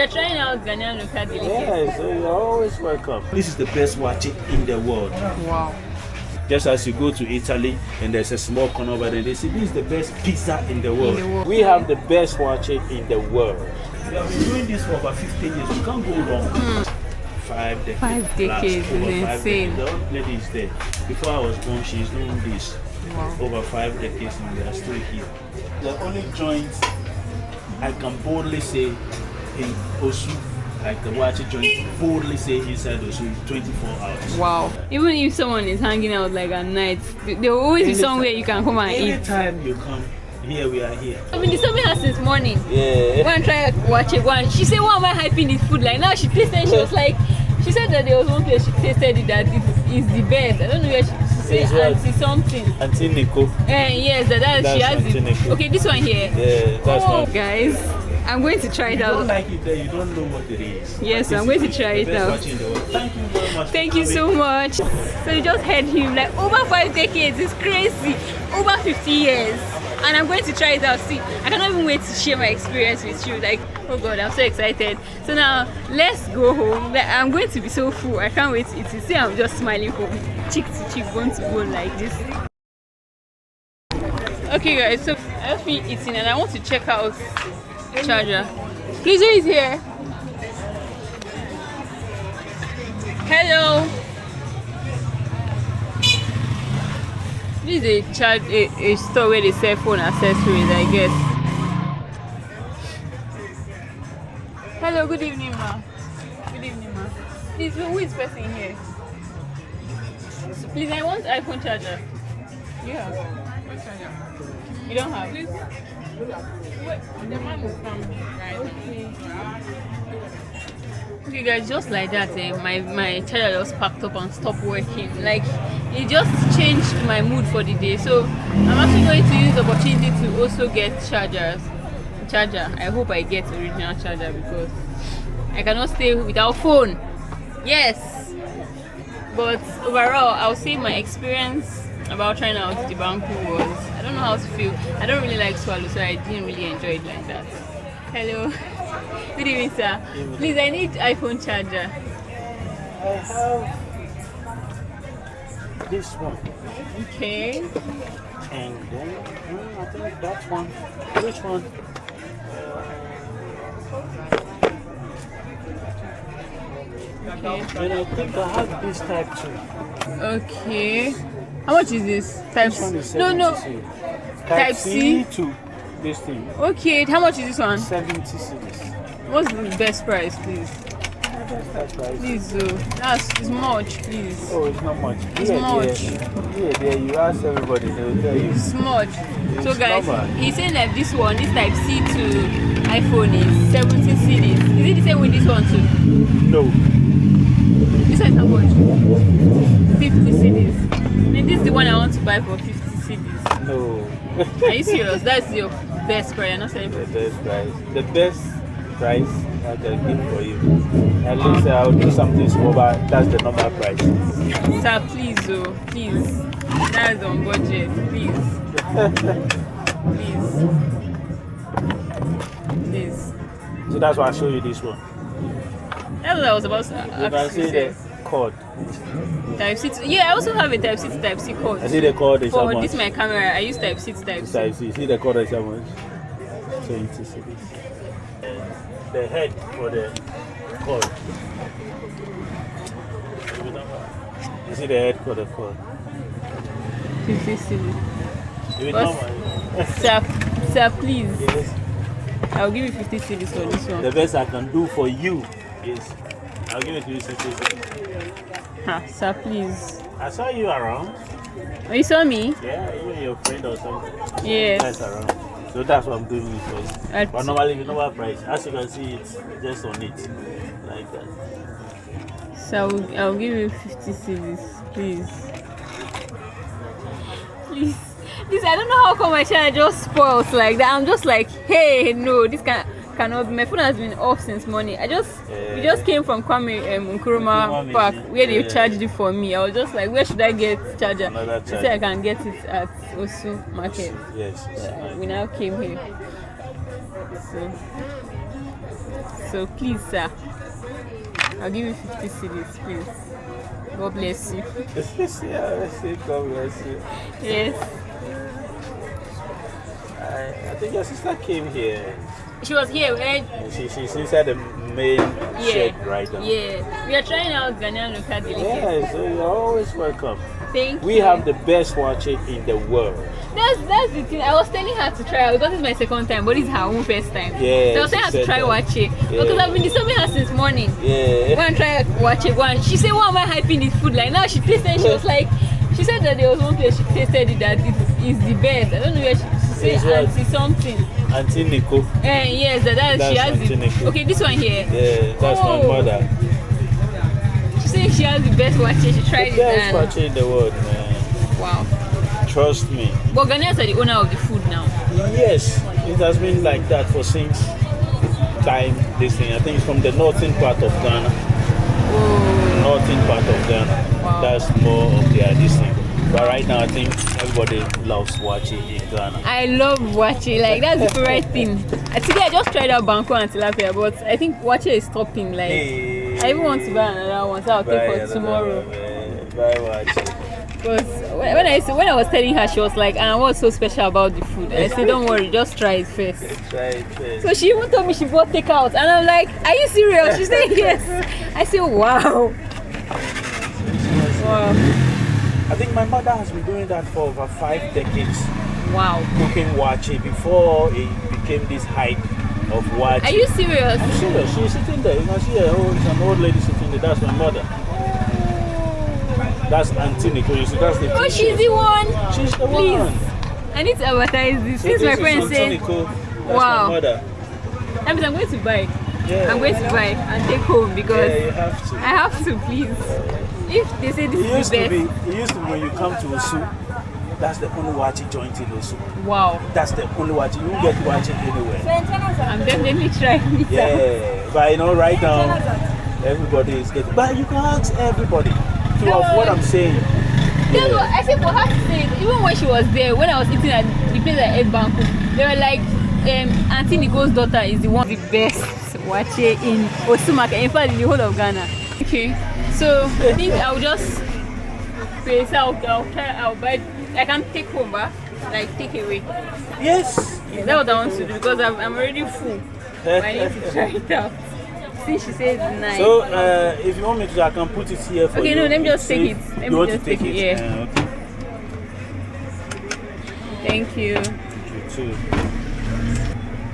You're trying out Ghanaian local delicacy. Yeah, so you're always welcome. This is the best waakye in the world. Wow. Just as you go to Italy and there's a small corner over there, they say this is the best pizza in the world. We have the best waakye in the world. We have been doing this for about 15 years. We can't go wrong. 5 decades. 5 decades is insane. The old lady is there. Before I was born, she's doing this. Wow. Over 5 decades and we are still here. The only joint I can boldly say in Osu, like the waakye joint, boldly say inside Osu 24 hours. Wow. Even if someone is hanging out like at night, there will always be somewhere you can come and eat. Anytime you come, here we are here. I've been disturbing her since morning. Yeah. Go and try waakye. Go and she said, why am I hyping this food? Like now she tasted, she was like, she said that there was one place she tasted it that it is the best. I don't know where she said Auntie something. Auntie Nico. Yes, that's she has Auntie it. Nico. Okay, this one here. Yeah, that's one. Guys, I'm going to try it out. If you don't like it there, you don't know what it is. Yes, I'm going to try it out. Thank you very much. Thank you so much. So you just heard him, like over 5 decades, it's crazy. Over 50 years. And I'm going to try it out. See, I cannot even wait to share my experience with you. Like, oh God, I'm so excited. So now, let's go home. Like, I'm going to be so full. I can't wait to eat it. See, I'm just smiling from cheek to cheek, bone to bone like this. Okay guys, so I just finished eating and I want to check out charger. Please, who is here? Hello. This is a store where they sell phone accessories, I guess. Hello, good evening, ma. Good evening, ma. Please, who is person here? So, please, I want iPhone charger. You have? What charger? You don't have? Please. Wait, the man will come, right? Okay guys, just like that, my charger just packed up and stopped working. Like, it just changed my mood for the day. So I'm actually going to use the opportunity to also get charger. I hope I get original charger because I cannot stay without phone. Yes, but overall I'll say my experience about trying out the banku was, I don't know how to feel. I don't really like swallow, so I didn't really enjoy it like that. Hello. Good evening, sir. Please, I need iPhone charger. I have this one. Okay. And then, I think that one. Which one? Okay. And I think I have this type too. Okay. How much is this? Type This one is C? No. 70 Type C to this thing. Okay. How much is this one? 70 cities. What's the best price, please? That's right. Please, it's much, please. Oh, it's not much. It's much. Yeah, you ask everybody, they will tell you. It's much. So It's guys, normal. he's saying that this one, this type C to iPhone is 70 CDs. Is it the same with this one too? No. This one is how much? 50 CDs. And this is the one I want to buy for 50 CDs. No. Are you serious? That's your best price. You're not saying The best price. The best price I can give for you. At least I'll do something small, but that's the normal price. Sir, please, please. That's on budget, please. Please. So that's why I show you this one. That's what I was about to You can see the cord. Type C. Yeah, I also have a Type C to Type C cord. I see the cord is how For much? this my camera, I use Type C to Type C. Type C. See the cord is how much? 20 cities. The head for the cord. You see the head for the cord. 50 cedis. You But- know, Sir, please. yes. I'll give you 50 cedis for this one. The best I can do for you is I'll give it to you 60 cities. Sir, please. I saw you around. Oh, you saw me? Yeah, even your friend or something. Yes. That's around. So that's what I'm doing it for you. But normally the normal price, as you can see, it's just on it. Like that. So I'll give you 50 cedis, please. Please. This, I don't know how come my channel just spoils like that. I'm just like, hey, no, this cannot be. My phone has been off since morning. We just came from Kwame Nkrumah Park where they charged it for me. I was just like, where should I get charger? They said I can get it at Osu Market. Yes. We now came here. So So please, sir, I'll give you 50 cedis, please. God bless you. Yeah, God bless you. Yes. I think your sister came here. She was here, right? She's inside the main shed right now. Yeah. We are trying out Ghanaian local delicacy. Yeah, so you're always welcome. Thank you. We have the best waakye in the world. That's the thing. I was telling her to try because it's my second time, but it's her own first time. Yeah. So I was telling her to try waakye because I've been disturbing her since morning. Yeah. Go and try waakye. Go and she said, "Why am I hyping this food?" Like now she tasted. She was like, she said that there was one place she tasted it that it is the best. I don't know where she said Auntie something. Auntie Nico. Yes, that's she has Auntie Nico. Okay, this one here. Yeah, that's my mother. She said she has the best waakye. She tried the best waakye in the world, man. Wow. Trust me. But Ghanaians are the owner of the food now. Yes, it has been like that for since time. This thing, I think, it's from the northern part of Ghana. Oh. Northern part of Ghana. Wow. That's more of their this thing. But right now, I think everybody loves waakye in Ghana. I love waakye. Like that's the favorite thing. Today I just tried out banku and tilapia, but I think waakye is topping. Like I even want to buy another one, so I'll take for tomorrow. Buy waakye. Because when I was telling her, she was like, "And what's so special about the food?" And I said, "Don't worry, just try it first." Try it first. So she even told me she bought takeout, and I'm like, "Are you serious?" She said, "Yes." I said, "Wow." Wow. I think my mother has been doing that for over 5 decades. Wow. Cooking waakye before it became this hype of waakye. Are you serious? I'm serious. She's sitting there. You can see her. Oh, it's an old lady sitting there. That's my mother. That's Auntie Nico. You see, that's the. Oh, she's the one. She's the Please. one. I need to advertise this. Since my friend said, wow. My mother. That means I'm going to buy. Yeah. I'm going to buy and take home because you have to. I have to, please. If they say this is the best. It used to be when you come to Osu, that's the only waakye joint in Osu. Wow. That's the only waakye. You won't get waakye anywhere. I'm definitely trying it. Yeah, but you know, right now, everybody is getting. But you can ask everybody of what I'm saying. Yeah. I said for her to say it, even when she was there, when I was eating at the place I ate banku, they were like, Auntie Nico's daughter is the best waakye in Osu Market, in fact, in the whole of Ghana. Okay, so I think I'll just pay. So I'll buy. I can take home, but like take away. Yes. Yeah, that's what I want to do because I'm already full. But I need to try it out. See, she says it's nice. So if you want me to, I can put it here for you. Okay, no, let me just take it. Let me just take it. Yeah. Okay. Thank you. Thank you too.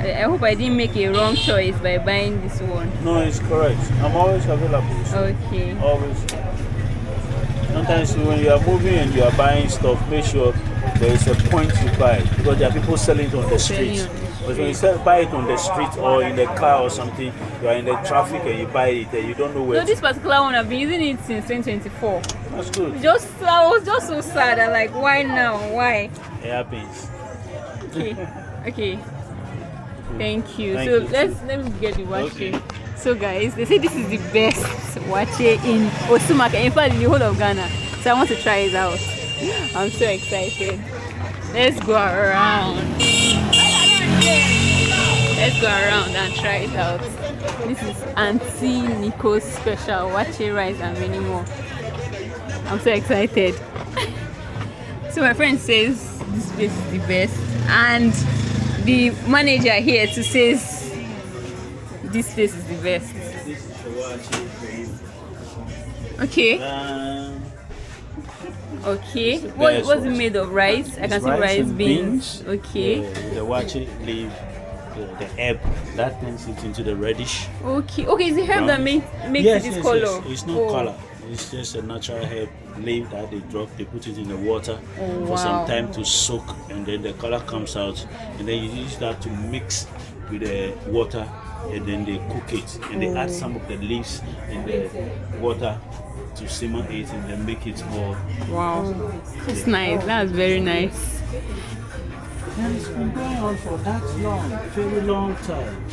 I hope I didn't make a wrong choice by buying this one. No, it's correct. I'm always available. So okay. Always. Sometimes when you are moving and you are buying stuff, make sure there is a point you buy because there are people selling it on the street. But when you buy it on the street or in the car or something, you are in the traffic and you buy it and you don't know where. No, this particular one I've been using it since 2024. That's good. I was just so sad. I'm like, why now? Why? It happens. Okay. Okay. Thank you. Thank so you. let me get the waakye. Okay. So guys, they say this is the best waakye in Osu Market, in fact in the whole of Ghana. So I want to try it out. I'm so excited. Let's go around. Let's go around and try it out. This is Auntie Nico's special waakye rice and many more. I'm so excited. So my friend says this place is the best, and the manager here too says this place is the best. This is the waakye for you. Okay. Okay. What's it made of? Rice? I can see rice, beans. Okay. The waakye leaf, the herb that turns it into the reddish. Okay. Okay, it's the herb that makes it this color. Yes. It's not color. It's just a natural herb leaf that they put it in the water for some time to soak, and then the color comes out, and then you use that to mix with the water, and then they cook it, and they add some of the leaves in the water to simmer it, and then make it more. Wow, that's nice. That's very nice. And it's been going on for that long, very long time.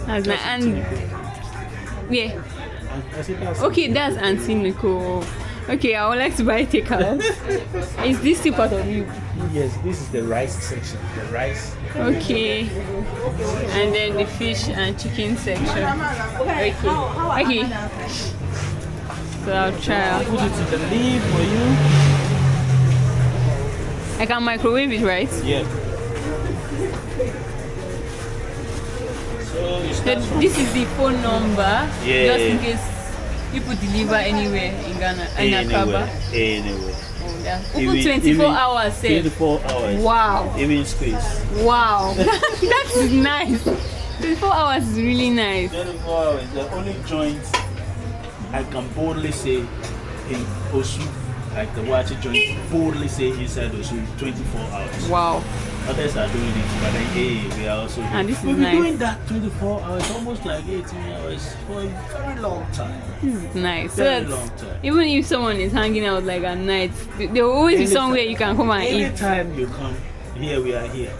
That's nice. And yeah. I said that's okay, that's Auntie Nico. Okay, I would like to buy takeout. Is this still part of you? Yes, this is the rice section. The rice. Okay. And then the fish and chicken section. Okay. Okay. So I'll try. Put it in the lid for you. I can microwave it, right? Yeah. So you start from This is the phone number. Yeah. Just in case people deliver anywhere in Ghana, in Accra. Anywhere. Open 24 hours, say. 24 hours. Wow. Even space. Wow. That is nice. 24 hours is really nice. 24 hours. The only joint I can boldly say in Osu, like the Waakye joint, boldly say inside Osu, 24 hours. Wow. Others are doing it, but then hey, we are also doing And this is We've been nice. doing that 24 hours, almost like 18 hours for a very long time. This is nice. So Very that's- long time. even if someone is hanging out like at night, there will always be Anytime. somewhere you can come and eat. Anytime you come, here we are here.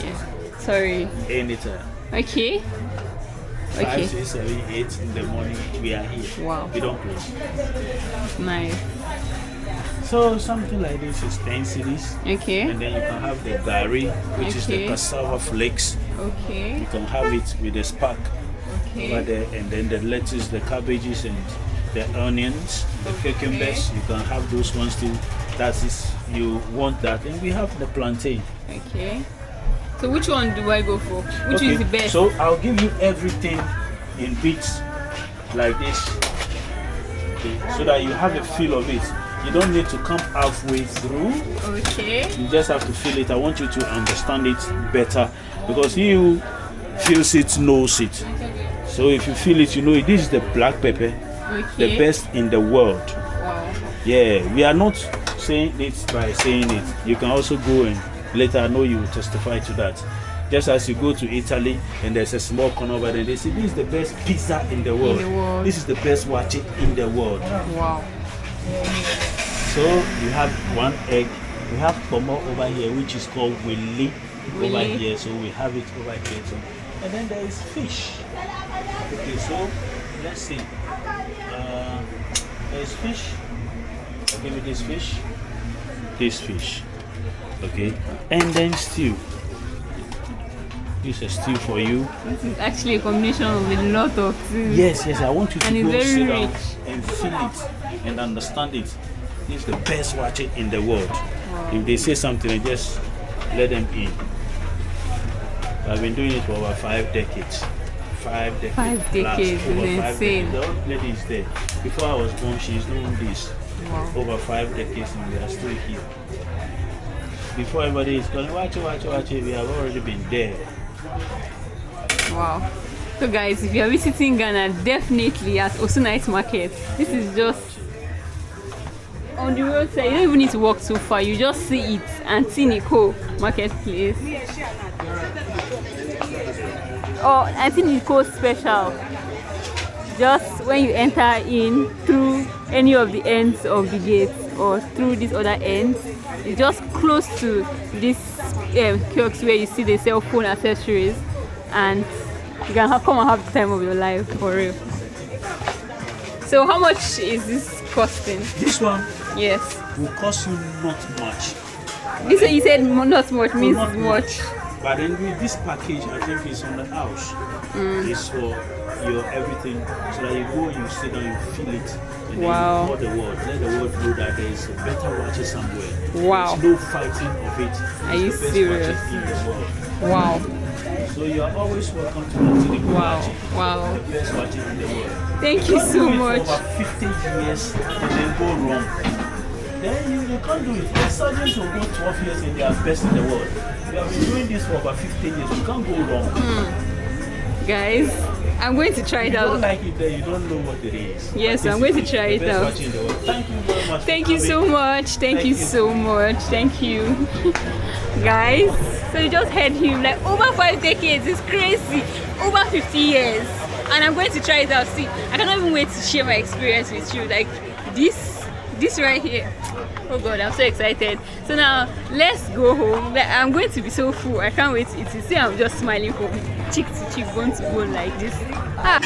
Yeah. Sorry. Anytime. Okay. 5, Okay. 6, 7, 8 in the morning, we are here. Wow. We don't close. Nice. So something like this is 10 cities. Okay. And then you can have the gari, which is the Okay. cassava flakes. Okay. You can have it with the spark over Okay. there, and then the lettuce, the cabbages, and the onions, the cucumbers. You can have those ones too. That is, you want that. And we have the plantain. Okay. So which one do I go for? Which is the best? So I'll give you everything in bits like this, okay, so that you have a feel of it. You don't need to come halfway through. Okay. You just have to feel it. I want you to understand it better, because he who feels it knows it. So if you feel it, you know it. This is the black pepper, Okay. the best in the world. Wow. Yeah, we are not saying it by saying it. You can also go and later I know you will testify to that. Just as you go to Italy and there's a small corner over there, they say this is the best pizza in the world. This is the best waakye in the world. Wow. So you have one egg. We have pomo over here, which is called wele over Wele. here. So we have it over here too. And then there is fish. Okay, so let's see. There's fish. I'll give you this fish. This fish. Okay. And then stew. This is a stew for you. This is actually a combination of a lot of things. Yes, yes. I want you to And it's go very sit down rich. and feel it and understand it. This is the best waakye in the world. If they say something, just let them in. I've been doing it for over 5 decades. 5 decades. 5 decades Over is 5 insane. decades. The old lady is there. Before I was born, she's doing this. Wow. Over 5 decades, and we are still here. Before everybody is calling waakye, we have already been there. Wow. So guys, if you are visiting Ghana, definitely at Osu Night Market. This is just on the roadside. You don't even need to walk too far. You just see it. Auntie Nico Marketplace. Oh, Auntie Nico special. Just when you enter in through any of the ends of the gate or through these other ends, it's just close to this kiosk where you see the cell phone accessories, and you can come and have the time of your life, for real. So how much is this costing? This one Yes. will cost you not much. This one you said not much means Not much. But then with this package, I think it's on the house. It's for your everything, so that you go, you sit down, you feel it, and Wow. then you tell the world, let the world know that there is a better waakye somewhere. Wow. There's no fighting of it. Are you It's the best serious? waakye in the world. Wow. So you are always welcome to Auntie Nico Wow. waakye, Wow. the best waakye in the world. Thank you can't so do it much. For over 50 years and then go wrong. Then you can't do it. The surgeons will go 12 years and they are best in the world. We have been doing this for over 15 years. You can't go wrong. Guys, I'm going to try If it you don't out. like it, then you don't know what it is. Yes, But I'm this going to is try the it best out. watch in the world. Thank you very much. Thank for you so coming. much. Thank you so much. Thank you. Guys, so you just heard him, like over 5 decades. It's crazy. Over 50 years. And I'm going to try it out. See, I cannot even wait to share my experience with you. Like this right here. Oh God, I'm so excited. So now let's go home. Like, I'm going to be so full. I can't wait to eat. You see, I'm just smiling from cheek to cheek, bone to bone like this. Ah.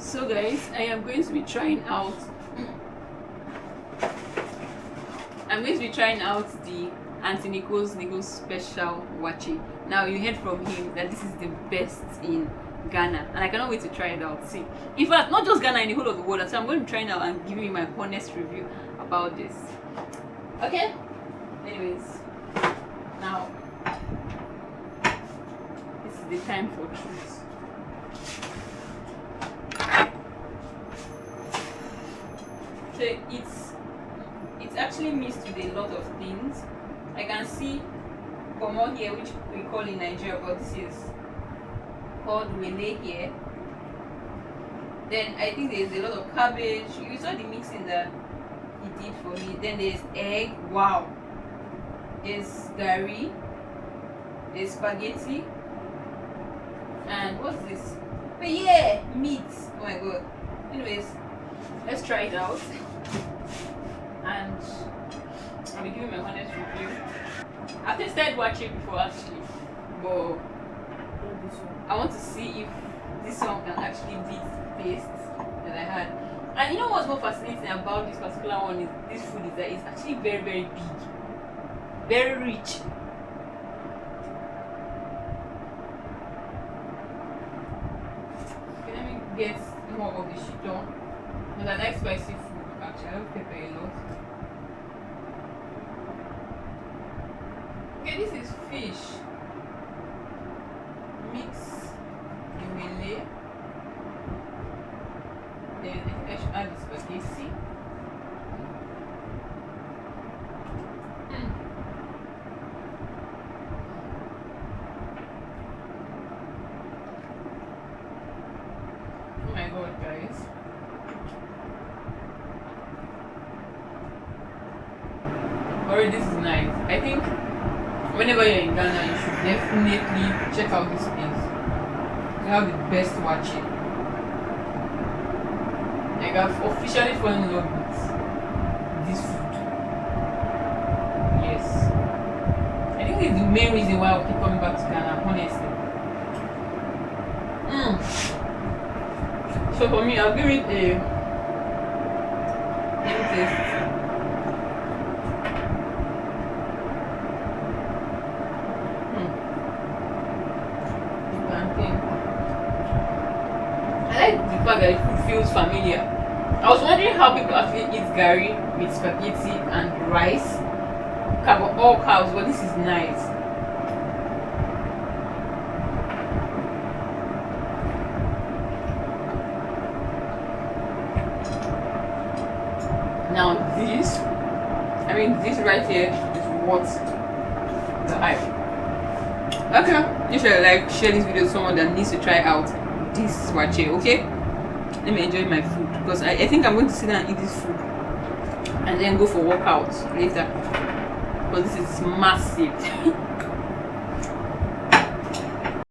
So guys, I am going to be trying out the Auntie Nico's special waakye. Now you heard from him that this is the best in Ghana, and I cannot wait to try it out. See, in fact, not just Ghana, in the whole of the world. So I'm going to try it out and give you my honest review about this. Okay. Anyways, now this is the time for truth. So it's actually mixed with a lot of things. I can see pomo here, which we call in Nigeria, but this is called wele here. Then I think there's a lot of cabbage. You saw the mixing that he did for me. Then there's egg. Wow. There's gari. There's spaghetti. And what's this? But yeah, meat. Oh my god. Anyways, let's try it out. And I'll be giving my honest review. I've tasted waakye before actually, but I want to see if this one can actually beat the taste that I had. And you know what's more fascinating about this particular one is this food is that it's actually very, very big, very rich. Okay, let me get more of the shito. Because I like spicy food actually. I love pepper a lot. Okay, this is fish. Mix the wele. Then I think I should add the spaghetti. Oh my god, guys. Already this is nice. I think whenever you're in Ghana, you should definitely check out this place. They have the best waakye. Like I've officially fallen in love with this food. Yes. I think it's the main reason why I keep coming back to Ghana, honestly. So for me, I'll give it a taste. I like the fact that the food feels familiar. I was wondering how people actually eat gari with spaghetti and rice, all carbs, but this is nice. Now this right here is what the hype. Okay, you should like share this video with someone that needs to try out this waakye. Okay, let me enjoy my food because I think I'm going to sit down and eat this food and then go for workouts later because this is massive.